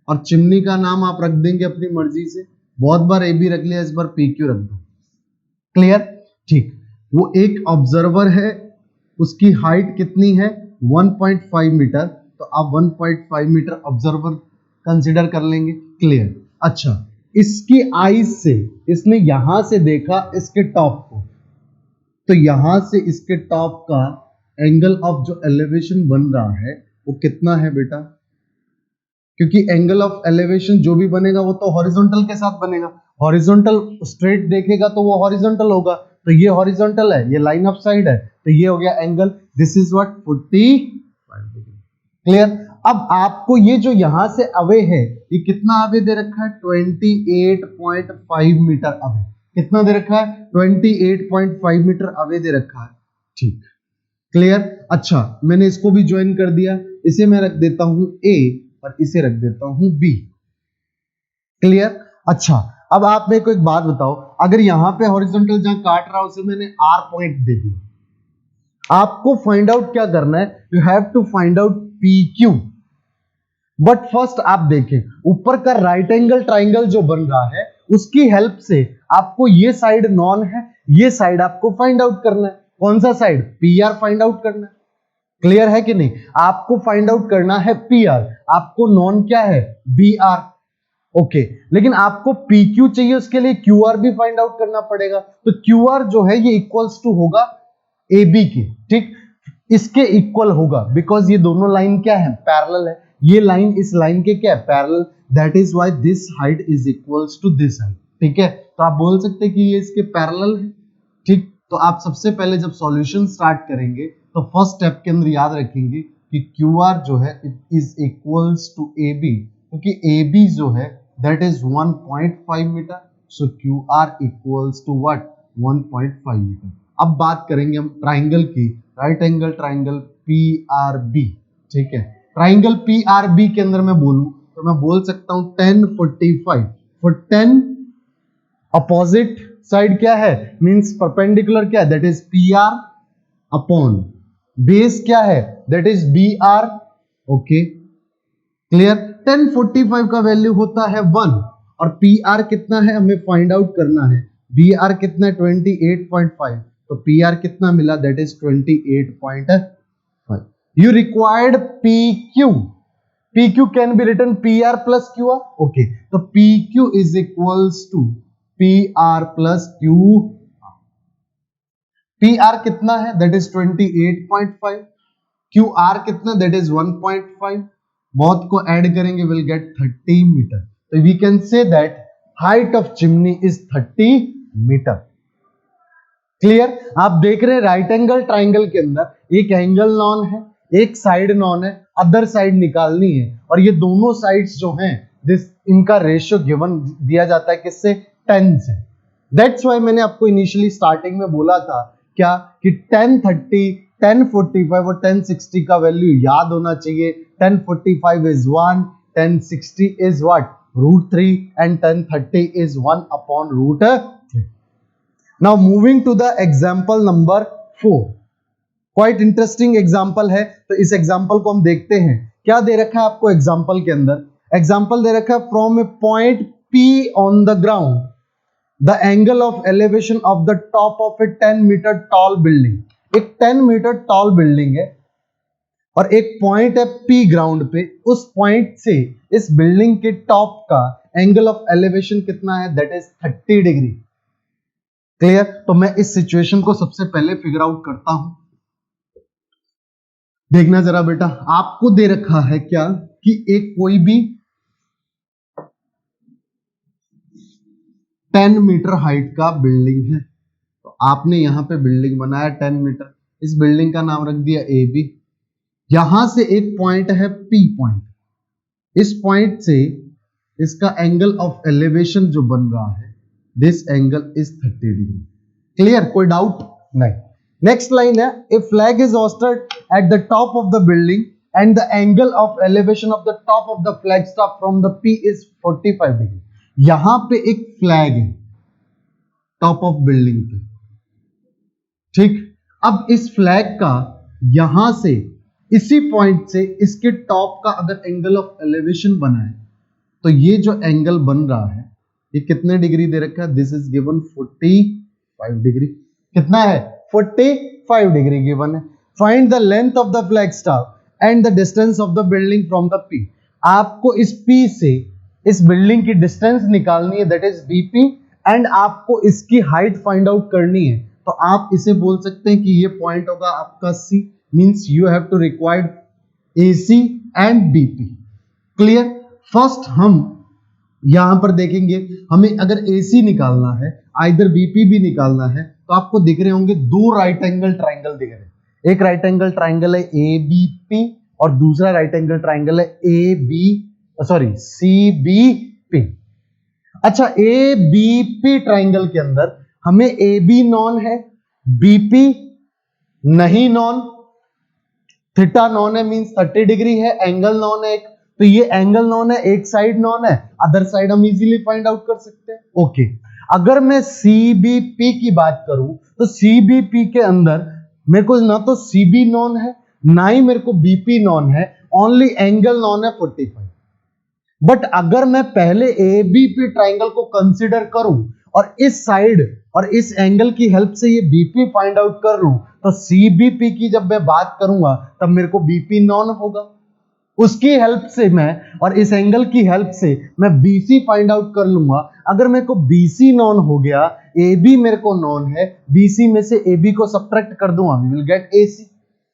और चिमनी का नाम आप रख देंगे अपनी मर्जी से, बहुत बार ए बी रख लिया, इस बार PQ रख दो। क्लियर? ठीक, वो एक ऑब्जर्वर है, उसकी हाइट कितनी है, 1.5 मीटर, तो आप 1.5 मीटर ऑब्जर्वर कंसीडर कर लेंगे। क्लियर? अच्छा, इसकी आईज से, इसने यहां से देखा इसके टॉप को, तो यहां से इसके टॉप का एंगल ऑफ जो एलिवेशन बन रहा है वो कितना है बेटा, क्योंकि एंगल ऑफ एलिवेशन जो भी बनेगा वो तो हॉरिजॉन्टल के साथ बनेगा। हॉरिजॉन्टल स्ट्रेट देखेगा तो वो हॉरिजॉन्टल होगा, तो ये हॉरिजॉन्टल है, ये लाइन ऑफ साइड है, तो ये हो गया angle, this is what, 45 degree. Clear? अब आपको ये जो यहां से अवे है, ये कितना अवे दे रखा है, 28.5 मीटर अवे। कितना दे रखा है, 28.5 मीटर अवे दे रखा है। ठीक, क्लियर? अच्छा, मैंने इसको भी ज्वाइन कर दिया, इसे मैं रख देता हूं A और इसे रख देता हूं B। क्लियर? अच्छा, अब आप मेरे को एक बात बताओ, अगर यहां पे हॉरिजॉन्टल जहां काट रहा है उसे मैंने R पॉइंट दे दिया, आपको फाइंड आउट क्या करना है, you have to find out PQ। But first आप देखें, ऊपर का राइट एंगल ट्राइंगल जो बन रहा है उसकी हेल्प से आपको ये साइड नॉन है, ये साइड आपको फाइंड आउट करना है। कौन सा साइड, PR फाइंड आउट करना है। क्लियर है कि नहीं? आपको फाइंड आउट करना है PR, आपको नॉन क्या है, BR। ओके, लेकिन आपको PQ चाहिए, उसके लिए QR भी फाइंड आउट करना पड़ेगा। तो QR जो है ये इक्वल्स टू होगा AB के। ठीक, इसके इक्वल होगा, बिकॉज ये दोनों लाइन क्या है, पैरेलल है, ये लाइन इस लाइन के क्या है, parallel, that is why this height is equals to this height. ठीक है, तो आप बोल सकते हैं कि ये इसके पैरेलल है। ठीक, तो आप सबसे पहले जब सॉल्यूशन स्टार्ट करेंगे तो फर्स्ट स्टेप के अंदर याद रखेंगे कि QR जो है it is equals to AB, क्योंकि AB जो है that is 1.5 metre, so QR equals to what, 1.5 metre. अब बात करेंगे हम ट्राइंगल की, राइट एंगल ट्राइंगल PRB, ठीक है। ट्राइंगल PRB के अंदर मैं बोलूं तो मैं बोल सकता हूं 1045 फॉर 10 अपोजिट साइड क्या है, मींस परपेंडिकुलर क्या है, that is PR upon base क्या है, that is BR, okay clear. 1045 का वैल्यू होता है 1 और PR कितना है हमें फाइंड आउट करना है, BR कितना है 28.5, तो PR कितना मिला, that is 28.5। You required PQ, PQ can be written PR plus QR, okay, तो PQ is equals to PR plus Q। PR कितना है, दैट इज 28.5, QR कितना, दैट इज 1.5, बोथ को ऐड करेंगे विल गेट 30 मीटर, तो we can say that height of chimney is 30 metre. Clear. आप देख रहे हैं राइट एंगल ट्राइंगल के अंदर एक एंगल नॉन है, एक साइड नॉन है, अदर साइड निकालनी है, और ये दोनों साइड्स जो हैं दिस इनका रेशियो गिवन दिया जाता है किससे, 10 से। दैट्स व्हाई मैंने आपको इनिशियली स्टार्टिंग में बोला था क्या कि 1030, 1045 और 1060 का वैल्यू याद होना चाहिए। 1045 is 1, 1060 is what, √3 and 1030 is 1 upon √3। Now moving to the example number 4, quite interesting example है, तो इस एग्जांपल को हम देखते हैं। क्या दे रखा है आपको एग्जांपल के अंदर, एग्जांपल दे रखा है from a point P on the ground the angle of elevation of the top of a 10 metre tall building. एक 10 मीटर टॉल बिल्डिंग है और एक पॉइंट है P ग्राउंड पे, उस पॉइंट से इस बिल्डिंग के टॉप का एंगल ऑफ एलिवेशन कितना है, दैट इज 30 डिग्री। क्लियर। तो मैं इस सिचुएशन को सबसे पहले फिगर आउट करता हूं। देखना जरा बेटा, आपको दे रखा है क्या कि एक कोई भी 10 मीटर हाइट का बिल्डिंग है, तो आपने यहां पे बिल्डिंग बनाया 10 मीटर, इस बिल्डिंग का नाम रख दिया AB। यहां से एक पॉइंट है P पॉइंट, इस पॉइंट से इसका एंगल ऑफ एलिवेशन जो बन रहा है this angle is 30 degree. Clear, कोई डाउट नहीं। नेक्स्ट लाइन है, a flag is hosted at the top of the building and the angle of elevation of the top of the flag stop from the P is 45 degree. यहां पे एक flag है top of building पे, ठीक। अब इस flag का यहां से इसी पॉइंट से इसके टॉप का अगर एंगल ऑफ एलिवेशन बना है तो ये जो एंगल बन रहा है ये कितने डिग्री दे रखा है, दिस इज गिवन 45 डिग्री। कितना है, 45 डिग्री गिवन है। Find the length of the flag stop and the distance of the building from the P। आपको इस P से इस बिल्डिंग की डिस्टेंस निकालनी है, दैट इज BP, एंड आपको इसकी हाइट फाइंड आउट करनी है। तो आप इसे बोल सकते हैं कि ये पॉइंट होगा आपका C, means you have to required AC and BP। Clear. First हम यहां पर देखेंगे, हमें अगर AC निकालना है, आइदर BP भी निकालना है, तो आपको दिख रहे होंगे दो राइट एंगल ट्राइंगल दिख रहे हैं। एक राइट एंगल ट्राइंगल है ABP और दूसरा राइट एंगल ट्राइंगल है CBP। अच्छा, ABP ट्राइंगल के अंदर हमें AB नॉन है, BP नहीं नॉन, थीटा नॉन है, मींस 30 डिग्री है, एंगल नॉन है एक, तो ये एंगल नॉन है, एक साइड नॉन है, अदर साइड हम इजीली फाइंड आउट कर सकते हैं। ओके, अगर मैं CBP की बात करूं तो CBP के अंदर मेरे को ना तो CB नॉन है ना ही मेरे को BP नॉन है, ओनली एंगल नॉन है 45। बट अगर मैं पहले ABP ट्राइंगल को कंसीडर करूं और इस साइड और इस एंगल की हेल्प से ये BP फाइंड आउट कर लूं, तो CBP की जब मैं बात करूंगा तब मेरे को BP नॉन होगा, उसकी हेल्प से मैं और इस एंगल की हेल्प से मैं BC फाइंड आउट कर लूंगा। अगर मेरे को BC नॉन हो गया, AB मेरे को नॉन है, BC में से AB को सब्ट्रैक्ट कर दूंगा, we will get AC।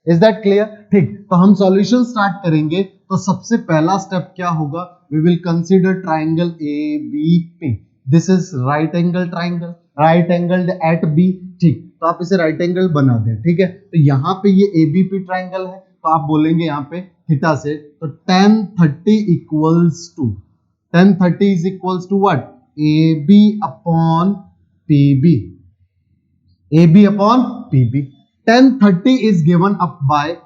Is that clear? ठीक, तो हम सॉल्यूशन स्टार्ट करेंगे। तो सबसे पहला स्टेप क्या होगा, we will consider triangle ABP। This is right angle triangle, right angled at B। ठीक, तो आप इसे राइट एंगल बना दें। ठीक है, तो यहाँ पे ये ABP ट्राइंगल है, तो आप बोलेंगे यहाँ पे थीटा से, तो tan 30 equals to, tan 30 is equals to what, AB upon PB। AB upon PB। 1030 is given up by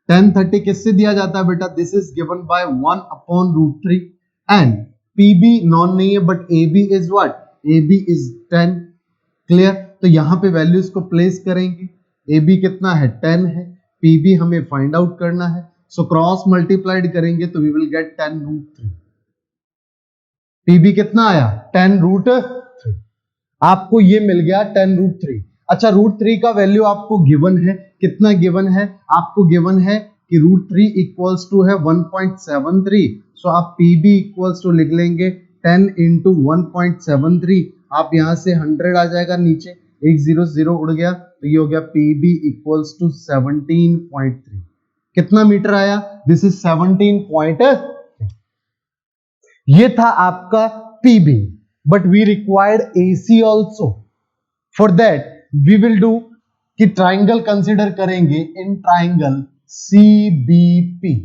1030 किससे दिया जाता है बेटा? This is given by 1/√3 and PB known नहीं है but AB is what? AB is 10। Clear? तो यहां पे वैल्यूज को प्लेस करेंगे। AB कितना है? 10 है। PB हमें फाइंड आउट करना है, सो क्रॉस मल्टीप्लाइड करेंगे तो वी विल गेट 10√3। PB कितना आया? 10√3। आपको ये मिल गया 10√3। अच्छा, √3 का वैल्यू आपको गिवन है, कितना गिवन है? आपको गिवन है कि √3 इक्वल्स टू है 1.73। सो आप PB इक्वल्स टू लिख लेंगे 10 इंटू 1.73। आप यहां से 100 आ जाएगा, नीचे एक 0 उड़ गया, तो ये हो गया PB इक्वल्स टू 17.3। कितना मीटर आया? This is 17.3। ये था आपका PB, but we required AC also. For that we will do कि ट्राइंगल कंसिडर करेंगे इन ट्राइंगल CBP।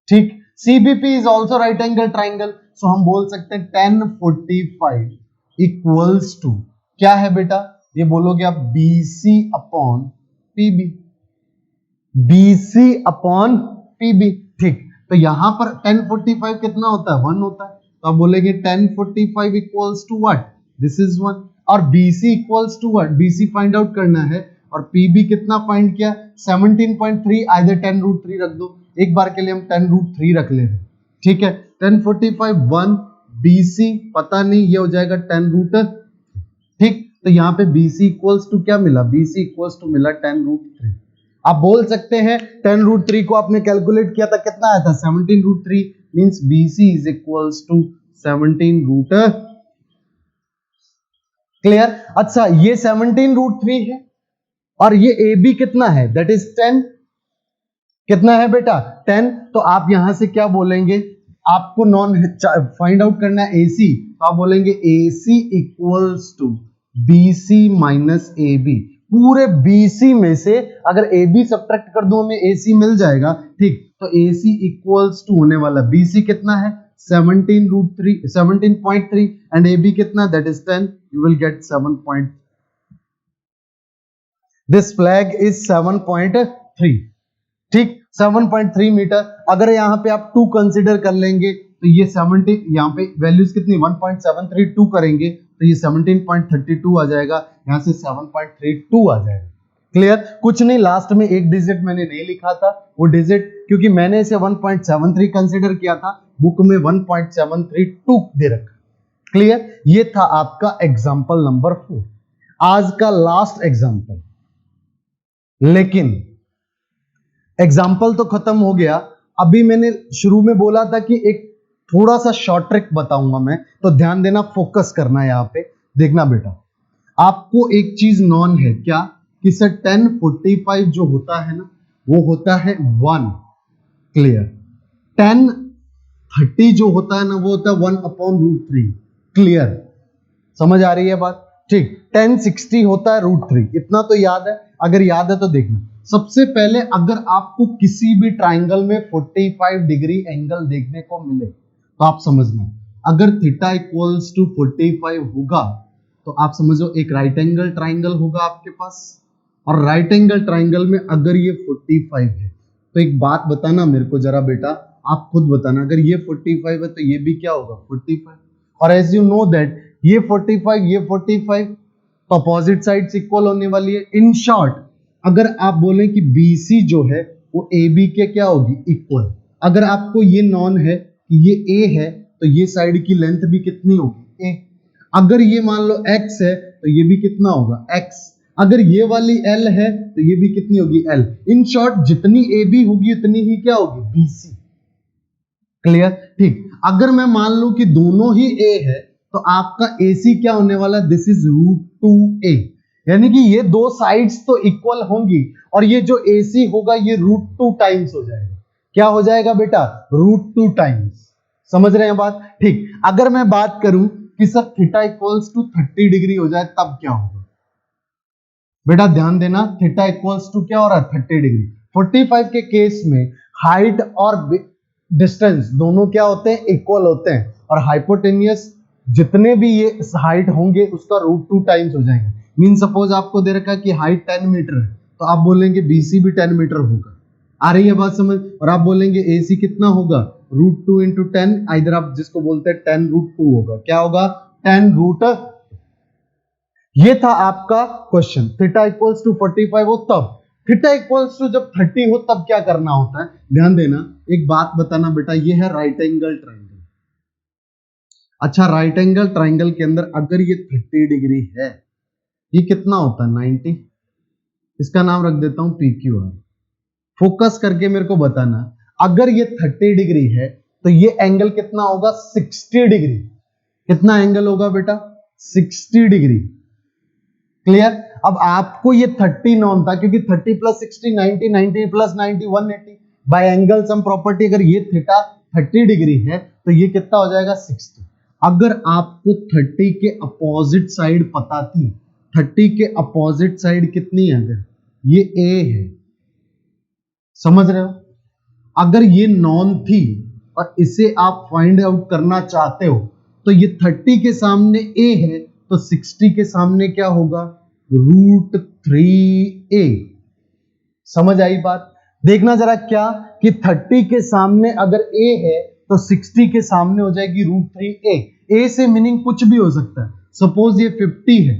ठीक, CBP is also right angle triangle, so हम बोल सकते हैं 1045 इक्वल्स टू क्या है बेटा? ये बोलोगे आप BC upon PB। BC upon PB। ठीक, तो यहां पर 1045 कितना होता है? 1 होता है, तो आप बोलेंगे 1045 equals to what? This is 1। और BC equals to what? BC find out करना है, और PB कितना फाइंड किया? 17.3। आइदर 10√3 रख दो, एक बार के लिए हम 10√3 रख ले रहे हैं। ठीक है, 1045 1, BC पता नहीं, ये हो जाएगा 10√3। ठीक, तो यहाँ पे BC इक्वल्स टू क्या मिला? BC इक्वल्स टू मिला 10√3। आप बोल सकते हैं 10√3 को आपने कैलकुलेट किया था, कितना आया था? 17√3। Means BC is equals to 17√3। Clear? अच्छा, ये 17√3 है और ये AB कितना है? That is 10। कितना है बेटा? 10। तो आप यहां से क्या बोलेंगे? आपको नॉन फाइंड आउट करना है AC, तो आप बोलेंगे AC equals to BC minus AB। पूरे BC में से अगर AB सब्ट्रैक्ट कर दो हमें AC मिल जाएगा। ठीक, तो AC इक्वल्स टू होने वाला BC कितना है? 17.3 एंड AB कितना? That is 10। You will get 7. This flag is 7.3। ठीक, 7.3 मीटर। अगर यहां पे आप 2 कंसीडर कर लेंगे तो ये 70, यहां पे वैल्यूज कितनी? 1.732 करेंगे तो ये 17.32 आ जाएगा, यहां से 7.32 आ जाएगा। क्लियर? कुछ नहीं, लास्ट में एक डिजिट मैंने नहीं लिखा था, वो डिजिट क्योंकि मैंने इसे 1.73 कंसीडर किया था, बुक में 1.732 दे रखा। क्लियर? ये था आपका एग्जांपल नंबर 4, आज का लास्ट एग्जांपल। लेकिन एग्जाम्पल तो खत्म हो गया। अभी मैंने शुरू में बोला था कि एक थोड़ा सा शॉर्ट ट्रिक बताऊंगा मैं, तो ध्यान देना, फोकस करना है यहां पे। देखना बेटा, आपको एक चीज नॉन है क्या कि सर 1045 जो होता है ना वो होता है 1। क्लियर? 1030 जो होता है ना वो होता है 1/√3। क्लियर? समझ आ रही है बात? ठीक, 1060 होता है √3। इतना तो याद है, अगर याद है तो देखना। सबसे पहले अगर आपको किसी भी ट्राइंगल में 45 डिग्री एंगल देखने को मिले तो आप समझना, अगर थीटा इक्वल्स टू 45 होगा तो आप समझो एक राइट एंगल ट्राइंगल होगा आपके पास, और राइट एंगल ट्राइंगल में अगर ये 45 है तो एक बात बताना मेरे को जरा बेटा, आप खुद बताना, अगर ये 45 है तो ये भी क्या होगा? 45। और एज यू नो दैट ये 45 ये 45 तो अपोजिट साइड्स इक्वल होने वाली है। इन शॉर्ट, अगर आप बोलें कि BC जो है वो AB के क्या होगी? इक्वल। अगर आपको ये नॉन है कि ये A है तो ये साइड की लेंथ भी कितनी होगी? A। अगर ये मान लो X है तो ये भी कितना होगा? X। अगर ये वाली L है तो ये भी कितनी होगी? L। इन शॉर्ट, जितनी AB होगी उतनी ही क्या होगी? BC। क्लियर? ठीक, अगर मैं मान लूं कि दोनों ही A है तो आपका AC क्या होने वाला? दिस इज √2A, यानी कि ये दो साइड्स तो इक्वल होंगी और ये जो AC होगा ये √2 टाइम्स हो जाएगा। क्या हो जाएगा बेटा? √2 टाइम्स। समझ रहे हैं बात? ठीक, अगर मैं बात करूं कि sir theta equals to 30 degree हो जाए तब क्या होगा? बेटा ध्यान देना, थीटा इक्वल्स टू क्या हो रहा है? 30 डिग्री। 45 के केस में हाइट और डिस्टेंस दोनों क्या होते हैं? इक्वल होते हैं, और हाइपोटेनियस जितने भी ये हाइट होंगे उसका √2 टाइम्स हो जाएंगे। मीन सपोज आपको दे रखा है कि हाइट 10 मीटर है, तो आप बोलेंगे BC भी 10 मीटर होगा। आ रही है बात समझ? और आप बोलेंगे AC कितना होगा, √2 इंटू 10, इधर आप जिसको बोलते हैं 10√2 होगा। क्या होगा, 10√। ये था आपका क्वेश्चन। थीटा इक्वल्स टू 45 हो तब, थीटा इक्वल्स टू जब 30 हो तब क्या करना होता है, ध्यान देना। एक बात बताना बेटा, ये है राइट एंगल ट्रायंगल। अच्छा, राइट एंगल ट्रायंगल के अंदर अगर ये 30 डिग्री है, ये कितना होता है 90। इसका नाम रख देता हूं PQR। फोकस करके मेरे को बताना, अगर ये 30 डिग्री है तो ये एंगल कितना होगा 60 डिग्री। कितना एंगल होगा बेटा, 60 डिग्री। क्लियर? अब आपको ये 30 नॉन था, क्योंकि 30 plus 60 90, 90 plus 90 180। Bye angle sum property अगर ये थीटा 30 डिग्री है तो ये कितना हो जाएगा 60। अगर आपको 30 के अपोजिट साइड पता थी, 30 के अपोजिट साइड कितनी है, अगर ये A है, समझ रहे हो, अगर ये नॉन थी और इसे आप फाइंड आउट करना चाहते हो, तो ये 30 के सामने A है तो 60 के सामने क्या होगा, √3a। समझ आई बात? देखना जरा क्या कि 30 के सामने अगर A है तो 60 के सामने हो जाएगी √3a। A से मीनिंग कुछ भी हो सकता है। सपोज ये 50 है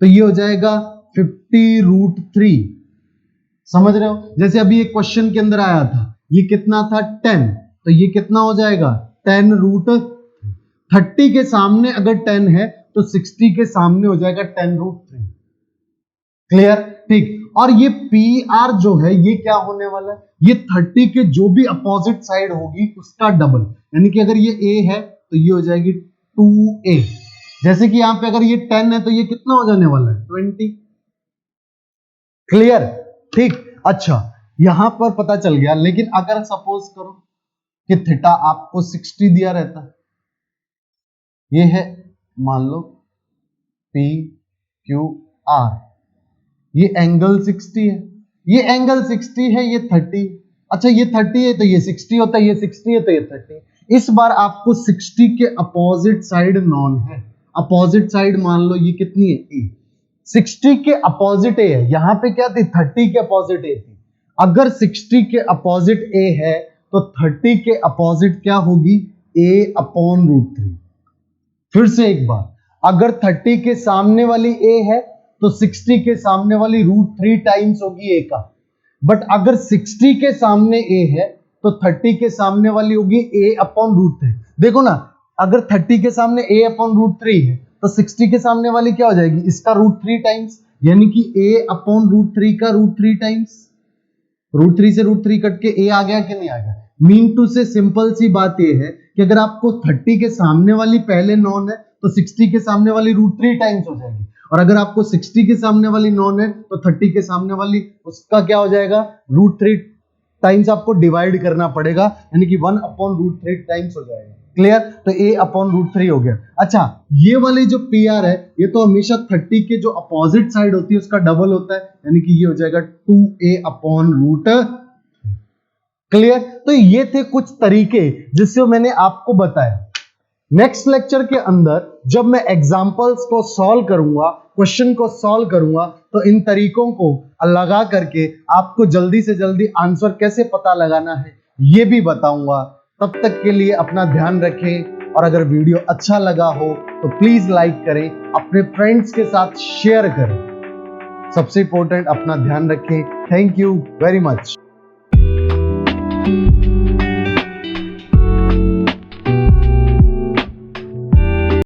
तो ये हो जाएगा 50√3। समझ रहे हो? जैसे अभी एक क्वेश्चन के अंदर आया था, ये कितना था 10, तो ये कितना हो जाएगा 10√3। 30 के सामने अगर 10 है तो 60 के सामने हो जाएगा 10√3। क्लियर? ठीक। और ये PR जो है ये क्या होने वाला है, ये 30 के जो भी अपोजिट साइड होगी उसका डबल, यानी कि अगर ये A है तो ये हो जाएगी 2A। जैसे कि यहां पे अगर ये 10 है तो ये कितना हो जाने वाला है 20। क्लियर? ठीक। अच्छा, यहां पर पता चल गया। लेकिन अगर सपोज करो कि थीटा आपको 60 दिया रहता, ये है मान लो PQR, ये एंगल 60 है, ये एंगल 60 है, ये 30। अच्छा, ये 30 है तो ये 60 होता है, ये 60 है तो ये 30। इस बार आपको 60 के अपोजिट साइड नॉन है। अपोजिट साइड मान लो ये कितनी है A, 60 के अपोजिट A है। यहां पे क्या थी 30 के अपोजिट A थी। अगर 60 के अपोजिट A है तो 30 के अपोजिट क्या होगी A/√3। फिर से एक बार, अगर 30 के सामने वाली A है तो 60 के सामने वाली √3 टाइम्स होगी A का। बट अगर 60 के सामने A है तो 30 के सामने वाली होगी A/√3। देखो ना, अगर 30 के सामने A/√3 है तो 60 के सामने वाली क्या हो जाएगी, इसका √3 टाइम्स, यानी कि A/√3 का √3 टाइम्स। √3 से √3 कट के A आ गया कि नहीं आ गया? मीन टू से सिंपल सी बात ये है कि अगर आपको 30 के सामने वाली पहले नॉन है तो 60 के सामने वाली √3 टाइम्स हो जाएगी, और अगर आपको 60 के सामने वाली नॉन है तो 30 के सामने वाली उसका क्या हो जाएगा √3 टाइम्स आपको डिवाइड करना पड़ेगा, यानी कि 1/√3 टाइम्स हो जाएगा। क्लियर? तो A/√3 हो गया। अच्छा, ये वाली जो PR है ये तो हमेशा 30 के जो अपोजिट साइड होती है उसका डबल होता है, यानी कि ये हो जाएगा 2A/√3। क्लियर? तो ये थे कुछ तरीके जिससे मैंने आपको बताया। नेक्स्ट लेक्चर के अंदर जब मैं एग्जांपल्स को सॉल्व करूंगा, क्वेश्चन को सॉल्व करूंगा, तो इन तरीकों को लगा करके आपको जल्दी से जल्दी आंसर कैसे पता लगाना है ये भी बताऊंगा। तब तक के लिए अपना ध्यान रखें, और अगर वीडियो अच्छा लगा हो तो प्लीज लाइक करें, अपने फ्रेंड्स के साथ शेयर करें। सबसे इंपॉर्टेंट, अपना ध्यान रखें। Thank you very much.